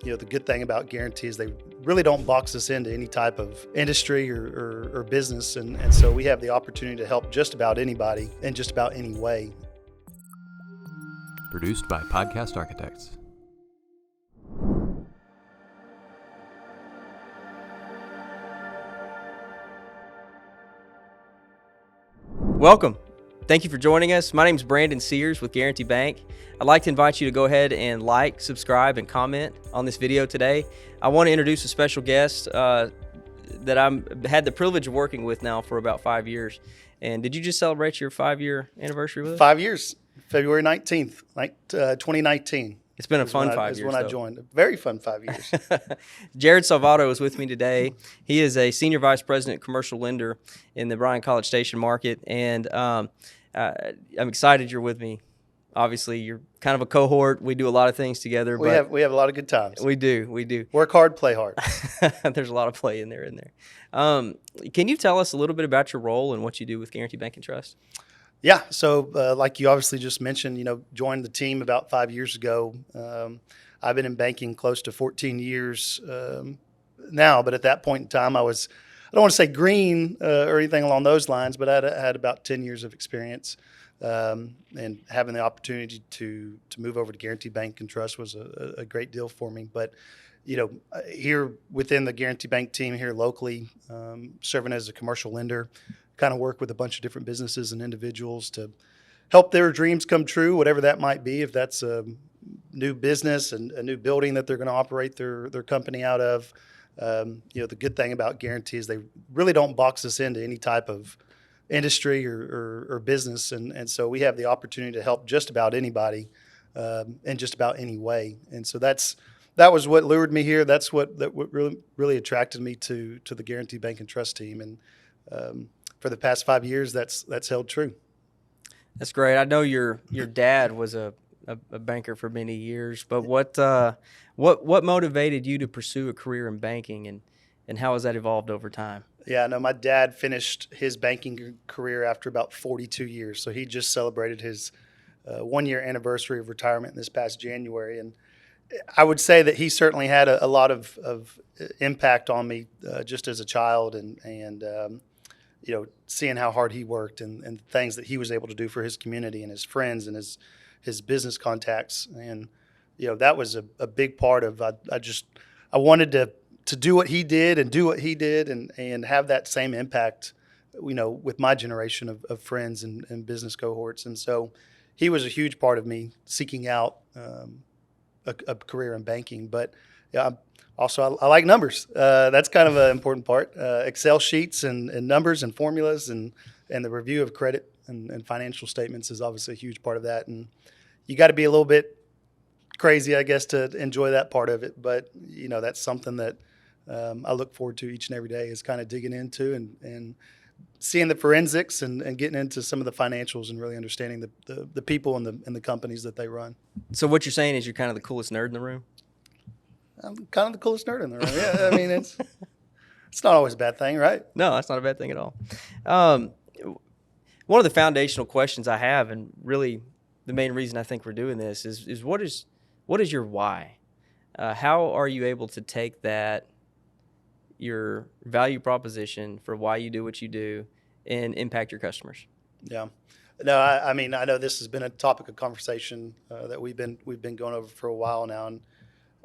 The good thing about Guaranty is they really don't box us into any type of industry or business. And so we have the opportunity to help just about anybody in just about any way. Produced by Podcast Architects. Welcome. Thank you for joining us. My name is Bryan Sears with Guaranty Bank. I'd like to invite you to go ahead and like, subscribe, and comment on this video today. I want to introduce a special guest that I've had the privilege of working with now for about 5 years. And did you just celebrate your 5-year anniversary with us? 5 years, February 19th, 2019. It's been a fun 5 years. When I joined. A very fun 5 years. Jared Salvato is with me today. He is a Senior Vice President Commercial Lender in the Bryan College Station market. And I'm excited you're with me. Obviously, you're kind of a cohort. We do a lot of things together. We have a lot of good times. We do. Work hard, play hard. There's a lot of play in there. Can you tell us a little bit about your role and what you do with Guaranty Bank Trust? Yeah. So like you obviously just mentioned, joined the team about 5 years ago. I've been in banking close to 14 years now, but at that point in time, I don't want to say green or anything along those lines, but I had about 10 years of experience. And having the opportunity to move over to Guaranty Bank Trust was a great deal for me. But, here within the Guaranty Bank team here locally, serving as a commercial lender, kind of work with a bunch of different businesses and individuals to help their dreams come true, whatever that might be. If that's a new business and a new building that they're going to operate their company out of. The good thing about Guaranty is they really don't box us into any type of industry or business. And so we have the opportunity to help just about anybody in just about any way. And so that was what lured me here. That's what really attracted me to the Guaranty Bank and Trust team. And for the past 5 years, that's held true. That's great. I know your dad was a banker for many years, but what motivated you to pursue a career in banking, and how has that evolved over time? Yeah, no, my dad finished his banking career after about 42 years. So he just celebrated his 1-year anniversary of retirement this past January. And I would say that he certainly had a lot of impact on me just as a child and seeing how hard he worked and things that he was able to do for his community and his friends and his business contacts. And, that was a big part of, I wanted to do what he did and have that same impact, with my generation of friends and business cohorts. And so he was a huge part of me seeking out a career in banking. But yeah, also I like numbers. That's kind of an important part. Excel sheets and numbers and formulas and the review of credit and financial statements is obviously a huge part of that. And you got to be a little bit crazy, I guess, to enjoy that part of it. But, that's something that I look forward to each and every day is kind of digging into and seeing the forensics and getting into some of the financials and really understanding the people and the companies that they run. So what you're saying is you're kind of the coolest nerd in the room? I'm kind of the coolest nerd in the room. Yeah, I mean, it's not always a bad thing, right? No, that's not a bad thing at all. One of the foundational questions I have, and really the main reason I think we're doing this is what is your why? How are you able to take that, your value proposition for why you do what you do, and impact your customers? Yeah. No, I mean, I know this has been a topic of conversation that we've been going over for a while now. And,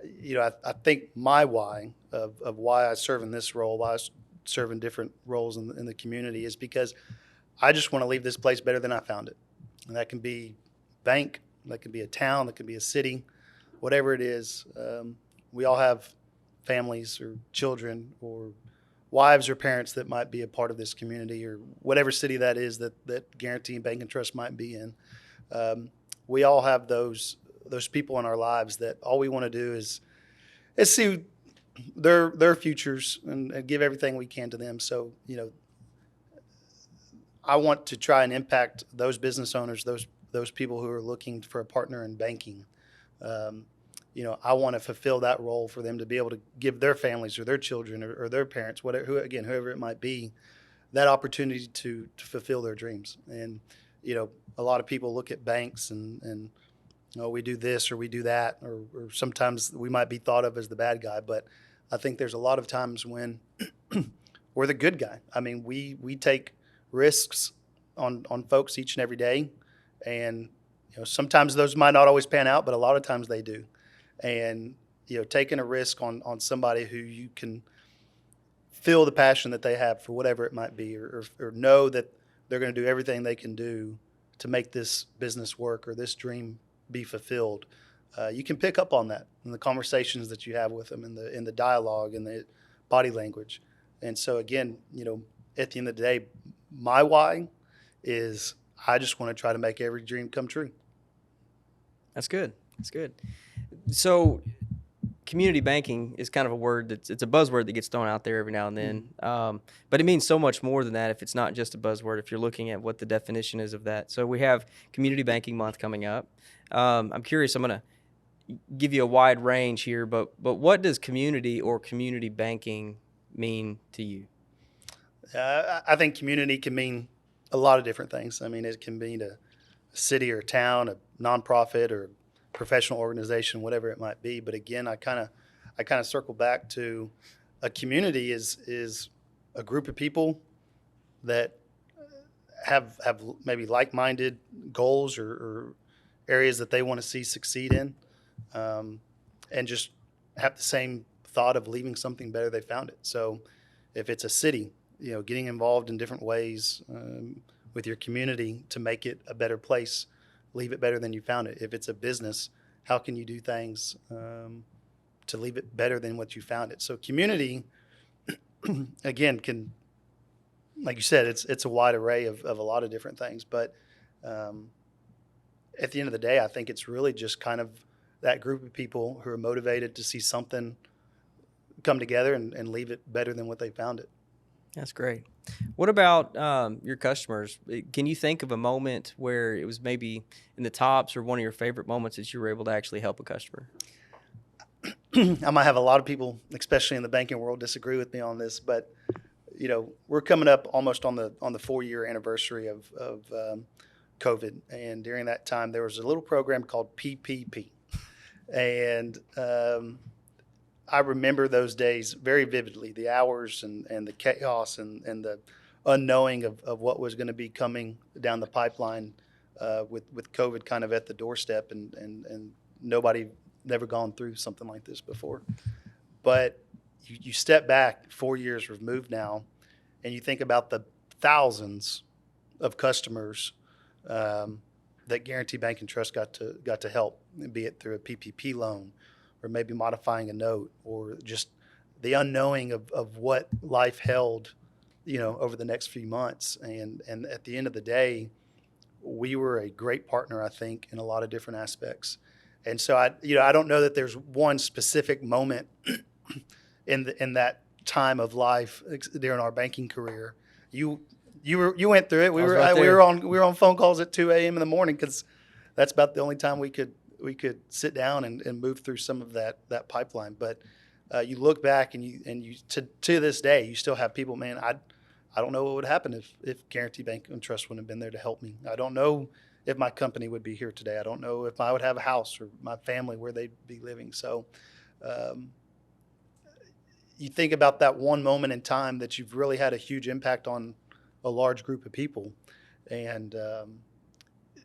I think my why of why I serve in this role, why I serve in different roles in the community is because I just want to leave this place better than I found it. And that can be bank, that can be a town, that can be a city, whatever it is. We all have families or children or wives or parents that might be a part of this community or whatever city that is that Guaranty Bank and Trust might be in. We all have those people in our lives that all we want to do is see their futures and give everything we can to them. So, I want to try and impact those business owners, those people who are looking for a partner in banking. I want to fulfill that role for them to be able to give their families or their children or their parents, whoever it might be, that opportunity to fulfill their dreams. And, a lot of people look at banks and we do this or we do that, or sometimes we might be thought of as the bad guy. But I think there's a lot of times when we're the good guy. I mean, we take risks on folks each and every day, and sometimes those might not always pan out, but a lot of times they do. And taking a risk on somebody who you can feel the passion that they have for whatever it might be, or know that they're going to do everything they can do to make this business work or this dream be fulfilled. You can pick up on that in the conversations that you have with them, in the dialogue, and the body language. And so again, at the end of the day, my why is I just want to try to make every dream come true. That's good. That's good. So community banking is kind of a word it's a buzzword that gets thrown out there every now and then. But it means so much more than that if it's not just a buzzword, if you're looking at what the definition is of that. So we have Community Banking Month coming up. I'm curious, I'm going to give you a wide range here, but what does community or community banking mean to you? I think community can mean a lot of different things. I mean, it can mean a city or a town, a nonprofit or professional organization, whatever it might be. But again, I kind of circle back to a community is a group of people that have maybe like-minded goals or areas that they want to see succeed in, and just have the same thought of leaving something better they found it. So if it's a city, getting involved in different ways with your community to make it a better place, leave it better than you found it. If it's a business, how can you do things to leave it better than what you found it? So community, again, can, like you said, it's a wide array of a lot of different things. But at the end of the day, I think it's really just kind of that group of people who are motivated to see something come together and leave it better than what they found it. That's great. What about your customers? Can you think of a moment where it was maybe in the tops or one of your favorite moments that you were able to actually help a customer? I might have a lot of people, especially in the banking world, disagree with me on this, but we're coming up almost on the 4-year anniversary of COVID, and during that time there was a little program called PPP, and I remember those days very vividly, the hours and the chaos and the unknowing of what was going to be coming down the pipeline with COVID kind of at the doorstep, and nobody never gone through something like this before. But you step back 4 years removed now, and you think about the thousands of customers that Guaranty Bank Trust got to help, be it through a PPP loan, or maybe modifying a note, or just the unknowing of what life held, over the next few months. And at the end of the day, we were a great partner, I think, in a lot of different aspects. And so I don't know that there's one specific moment in that time of life during our banking career. You went through it. We were on phone calls at 2 a.m. in the morning, because that's about the only time we could sit down and move through some of that pipeline. But you look back and you to this day, you still have people, man, I don't know what would happen if Guaranty Bank Trust wouldn't have been there to help me. I don't know if my company would be here today. I don't know if I would have a house, or my family where they'd be living. So you think about that one moment in time that you've really had a huge impact on a large group of people. And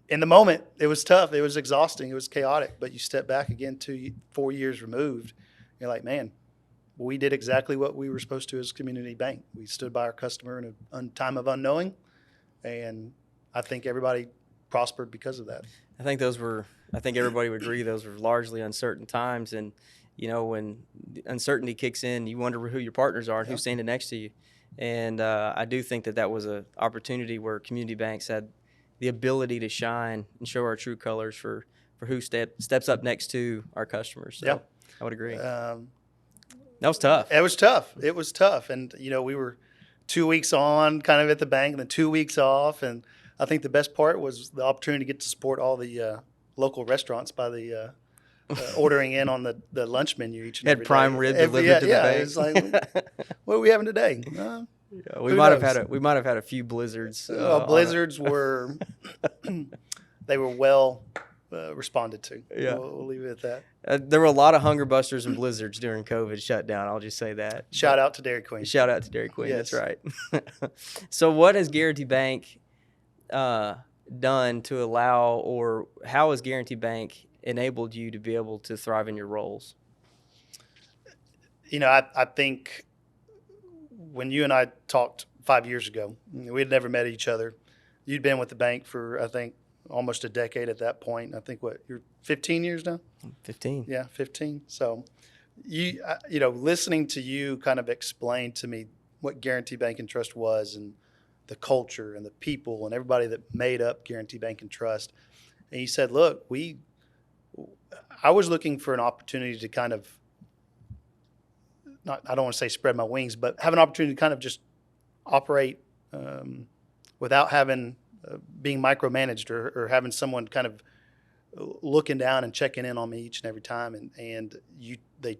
in the moment, it was tough. It was exhausting. It was chaotic. But you step back again 4 years removed, you're like, man, we did exactly what we were supposed to as a community bank. We stood by our customer in a time of unknowing, and I think everybody prospered because of that. I think everybody would agree those were largely uncertain times. And, when uncertainty kicks in, you wonder who your partners are and who's standing next to you. And I do think that was an opportunity where community banks had the ability to shine and show our true colors for who steps up next to our customers. So I would agree. That was tough. It was tough. And, we were 2 weeks on kind of at the bank and then 2 weeks off. And I think the best part was the opportunity to get to support all the local restaurants by the ordering in on the lunch menu each and every day. Had prime rib delivered to the bank. It was like, what are we having today? We might have had a few blizzards. Blizzards were they were well responded to. Yeah. We'll leave it at that. There were a lot of hunger busters and blizzards during COVID shutdown. I'll just say that. Shout out to Dairy Queen. Shout out to Dairy Queen. Yes. That's right. So what has Guaranty Bank done to allow, or how has Guaranty Bank enabled you to be able to thrive in your roles? I think when you and I talked 5 years ago, we had never met each other. You'd been with the bank for, I think, almost a decade at that point. I think you're 15 years now? 15. Yeah, 15. So, listening to you kind of explain to me what Guaranty Bank and Trust was, and the culture and the people and everybody that made up Guaranty Bank and Trust. And you said, look, I was looking for an opportunity to kind of, I don't want to say spread my wings, but have an opportunity to kind of just operate without having being micromanaged or having someone kind of looking down and checking in on me each and every time. And they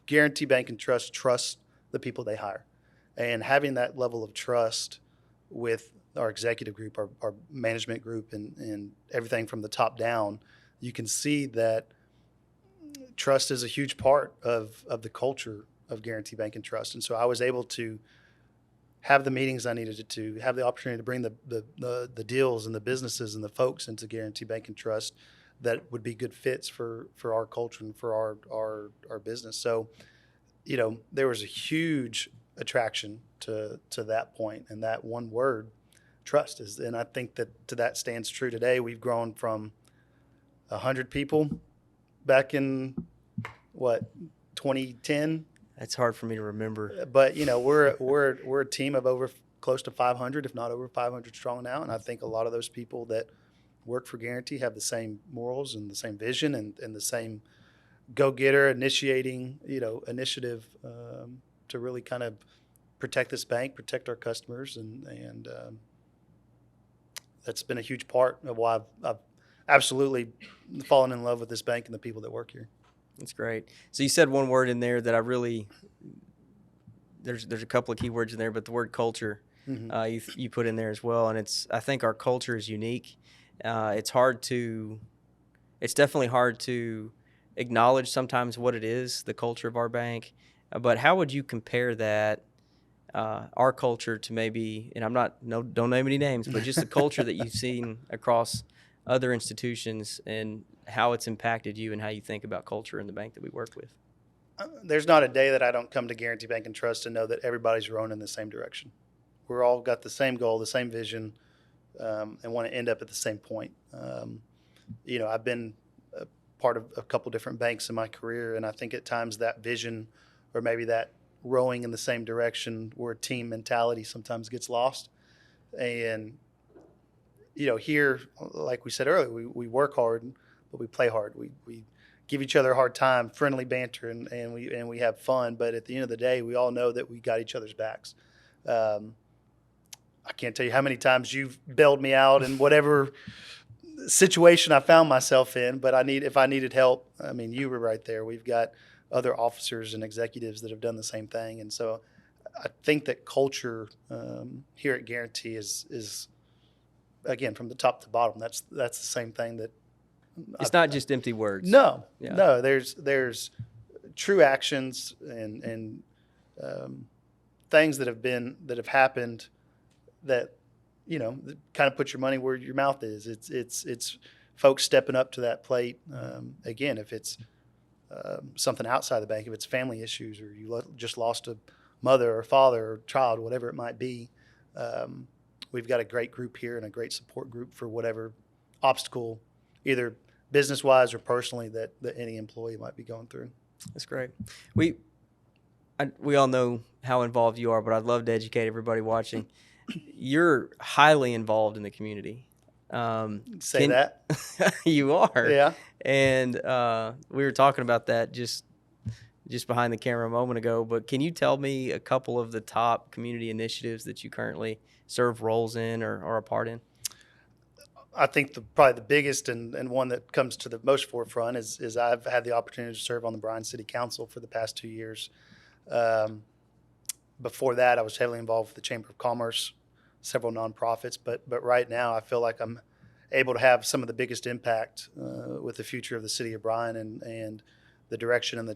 Guaranty Bank and trust the people they hire, and having that level of trust with our executive group, our management group, and everything from the top down, you can see that trust is a huge part of the culture of Guaranty Bank and Trust. And so I was able to have the meetings I needed to have the opportunity to bring the deals and the businesses and the folks into Guaranty Bank and Trust that would be good fits for our culture and for our business. So, there was a huge attraction to that point, and that one word, trust, and I think that stands true today. We've grown from 100 people back in 2010. That's hard for me to remember. But we're a team of over close to 500, if not over 500 strong now, and I think a lot of those people that work for Guaranty have the same morals and the same vision and the same go-getter initiating initiative to really kind of protect this bank, protect our customers, and that's been a huge part of why I've absolutely fallen in love with this bank and the people that work here. That's great. So you said one word in there that I really there's a couple of key words in there, but the word culture you put in there as well, and I think our culture is unique. It's definitely hard to acknowledge sometimes what it is, the culture of our bank. But how would you compare that, our culture, to maybe, and don't name any names, but just the culture that you've seen across other institutions, and how it's impacted you and how you think about culture in the bank that we work with? There's not a day that I don't come to Guaranty Bank and Trust and know that everybody's rowing in the same direction. We're all got the same goal, the same vision, and want to end up at the same point. I've been a part of a couple different banks in my career, and I think at times that vision, or maybe that rowing in the same direction, where team mentality sometimes gets lost. And here, like we said earlier, we work hard, but we play hard. We give each other a hard time, friendly banter, and we have fun. But at the end of the day, we all know that we got each other's backs. I can't tell you how many times you've bailed me out in whatever situation I found myself in. But if I needed help, you were right there. We've got other officers and executives that have done the same thing, and so I think that culture here at Guaranty is again, from the top to bottom. That's the same thing that. It's not just empty words. No, Yeah. no. There's true actions and things that have happened that kind of put your money where your mouth is. It's folks stepping up to that plate. Again, if it's something outside the bank, if it's family issues, or you just lost a mother or father or child, whatever it might be. We've got a great group here and a great support group for whatever obstacle, either business-wise or personally, that any employee might be going through. That's great. We all know how involved you are, but I'd love to educate everybody watching. You're highly involved in the community. Say that. You are. Yeah. And we were talking about that just behind the camera a moment ago, but can you tell me a couple of the top community initiatives that you currently serve roles in or are a part in? I think probably the biggest and one that comes to the most forefront is I've had the opportunity to serve on the Bryan City Council for the past 2 years. Before that, I was heavily involved with the Chamber of Commerce, several nonprofits, but right now I feel like I'm able to have some of the biggest impact with the future of the city of Bryan and the direction and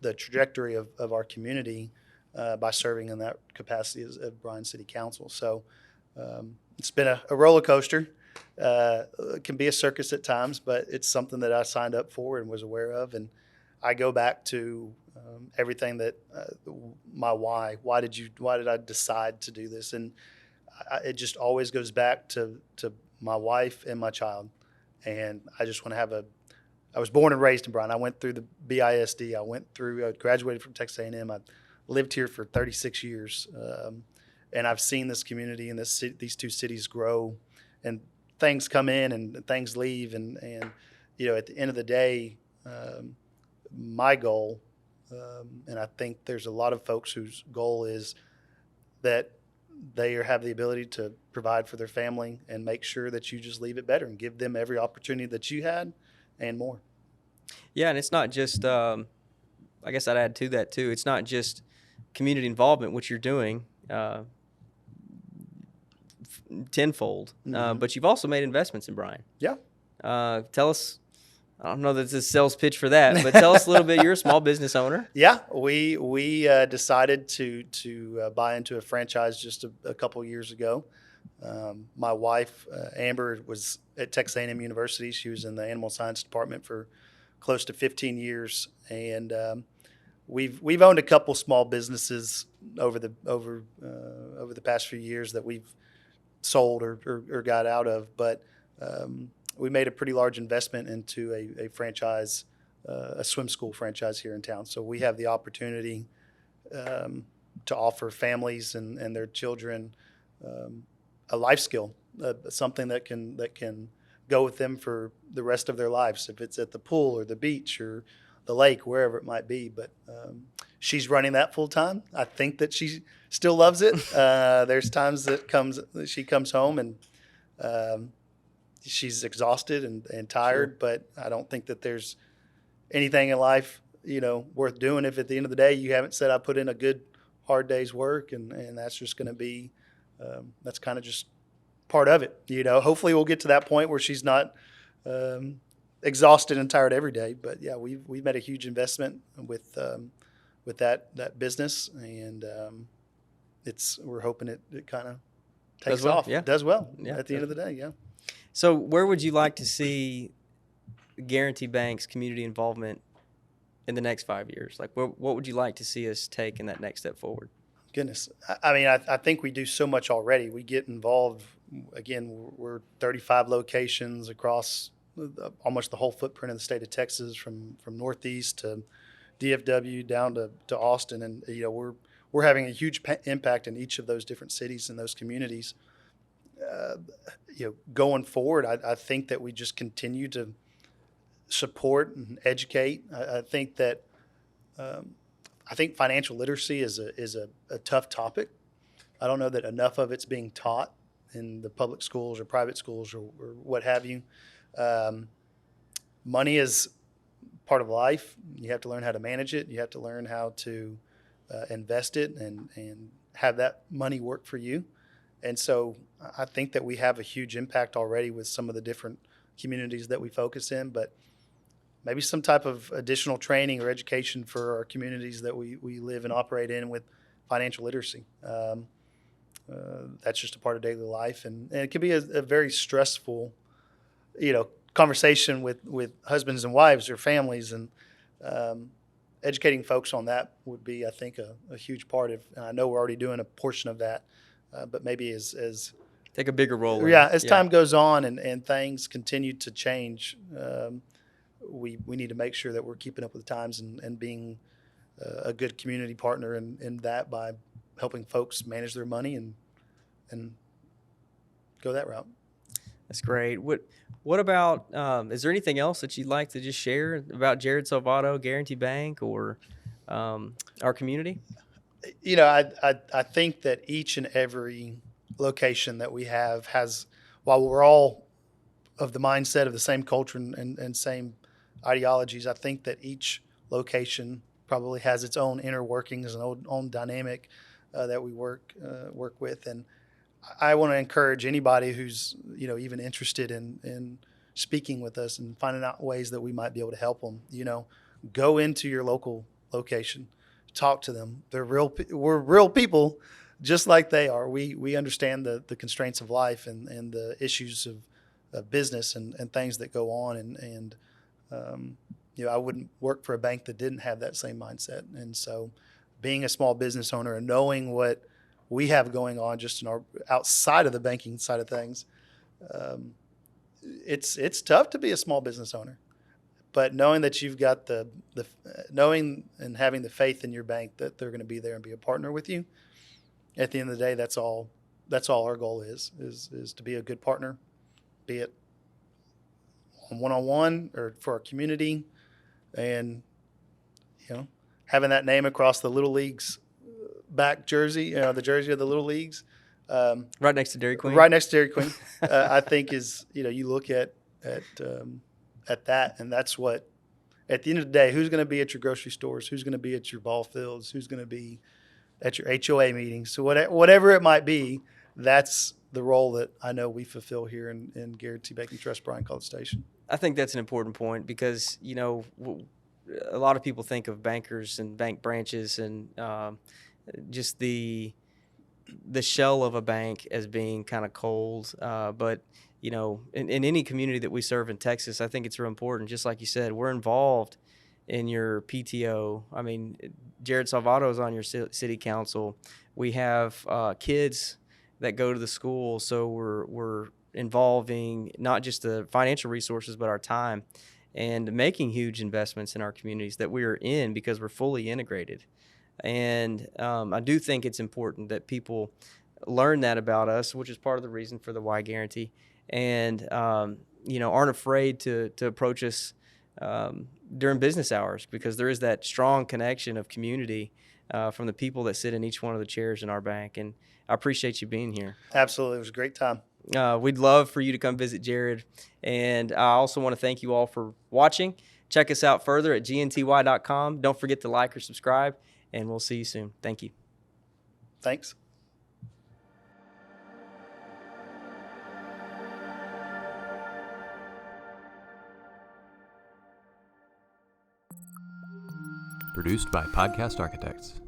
the trajectory of our community by serving in that capacity as Bryan City Council. So it's been a roller coaster. It can be a circus at times, but it's something that I signed up for and was aware of. And I go back to everything that my why. Why did I decide to do this? And it just always goes back to my wife and my child. And I just want to have I was born and raised in Bryan. I went through the BISD. I graduated from Texas A&M. I lived here for 36 years. And I've seen this community and these two cities grow, and things come in and things leave. And at the end of the day, my goal, and I think there's a lot of folks whose goal is that they have the ability to provide for their family and make sure that you just leave it better and give them every opportunity that you had and more. Yeah, and it's not just, I guess I'd add to that too, it's not just community involvement, which you're doing tenfold, but you've also made investments in Bryan. Yeah. Tell us, I don't know that it's a sales pitch for that, but tell us a little bit. You're a small business owner. Yeah, we decided to buy into a franchise just a couple years ago. My wife, Amber, was at Texas A&M University. She was in the animal science department for close to 15 years, and we've owned a couple small businesses over the past few years that we've sold or got out of, but we made a pretty large investment into a franchise, a swim school franchise here in town. So we have the opportunity to offer families and their children a life skill, something that can go with them for the rest of their lives, if it's at the pool or the beach or the lake, wherever it might be. But she's running that full time. I think that she still loves it. There's times that she comes home and she's exhausted and tired, sure. But I don't think that there's anything in life, worth doing if at the end of the day you haven't said I put in a good hard day's work, and that's just going to be that's kind of just part of it. Hopefully we'll get to that point where she's not exhausted and tired every day. But yeah, we've made a huge investment with that business, and we're hoping it kind of takes off. Yeah. It does well at the end of the day. Yeah. So where would you like to see Guaranty Bank's community involvement in the next 5 years? Like, what would you like to see us take in that next step forward? Goodness. I think we do so much already. We get involved. Again, we're 35 locations across almost the whole footprint of the state of Texas, from Northeast to DFW down to Austin. And, we're having a huge impact in each of those different cities and those communities. Going forward, I think that we just continue to support and educate. I think that financial literacy is a tough topic. I don't know that enough of it's being taught in the public schools or private schools or what have you. Money is part of life. You have to learn how to manage it. You have to learn how to invest it and have that money work for you. And so I think that we have a huge impact already with some of the different communities that we focus in, but maybe some type of additional training or education for our communities that we live and operate in with financial literacy. That's just a part of daily life. And it can be a very stressful, conversation with husbands and wives or families. And educating folks on that would be, I think, a huge part of, and I know we're already doing a portion of that, but maybe as take a bigger role. As time goes on and things continue to change, we need to make sure that we're keeping up with the times and being a good community partner in that by helping folks manage their money and go that route. That's great. What about, is there anything else that you'd like to just share about Jared Salvato, Guaranty Bank, or our community? I think that each and every location that we have has, while we're all of the mindset of the same culture and same ideologies, I think that each location probably has its own inner workings and own dynamic that we work with. And I want to encourage anybody who's, even interested in speaking with us and finding out ways that we might be able to help them. Go into your local location, talk to them. We're real people, just like they are. We understand the constraints of life and the issues of business and things that go on. And I wouldn't work for a bank that didn't have that same mindset. And so, being a small business owner and knowing what we have going on just in our outside of the banking side of things, it's tough to be a small business owner. But knowing that you've got the knowing and having the faith in your bank that they're going to be there and be a partner with you, at the end of the day, that's all our goal is to be a good partner, be it one-on-one or for our community, and having that name across the Little Leagues back jersey, the jersey of the Little Leagues, right next to Dairy Queen. Right next to Dairy Queen, I think is you look at that, and that's what, at the end of the day, who's going to be at your grocery stores, who's going to be at your ball fields, who's going to be at your HOA meetings. So whatever it might be, that's the role that I know we fulfill here in Guaranty Bank Trust, Bryan, College Station. I think that's an important point because, a lot of people think of bankers and bank branches and just the shell of a bank as being kind of cold. But, in any community that we serve in Texas, I think it's real important. Just like you said, we're involved in your PTO. I mean, Jared Salvato is on your city council. We have kids that go to the school, so we're involving not just the financial resources but our time and making huge investments in our communities that we are in because we're fully integrated. And I do think it's important that people learn that about us, which is part of the reason for the Y Guarantee, and aren't afraid to approach us during business hours, because there is that strong connection of community from the people that sit in each one of the chairs in our bank. And I appreciate you being here. Absolutely. It was a great time. We'd love for you to come visit Jared. And I also want to thank you all for watching. Check us out further at gnty.com. Don't forget to like or subscribe, and we'll see you soon. Thank you. Thanks. Produced by Podcast Architects.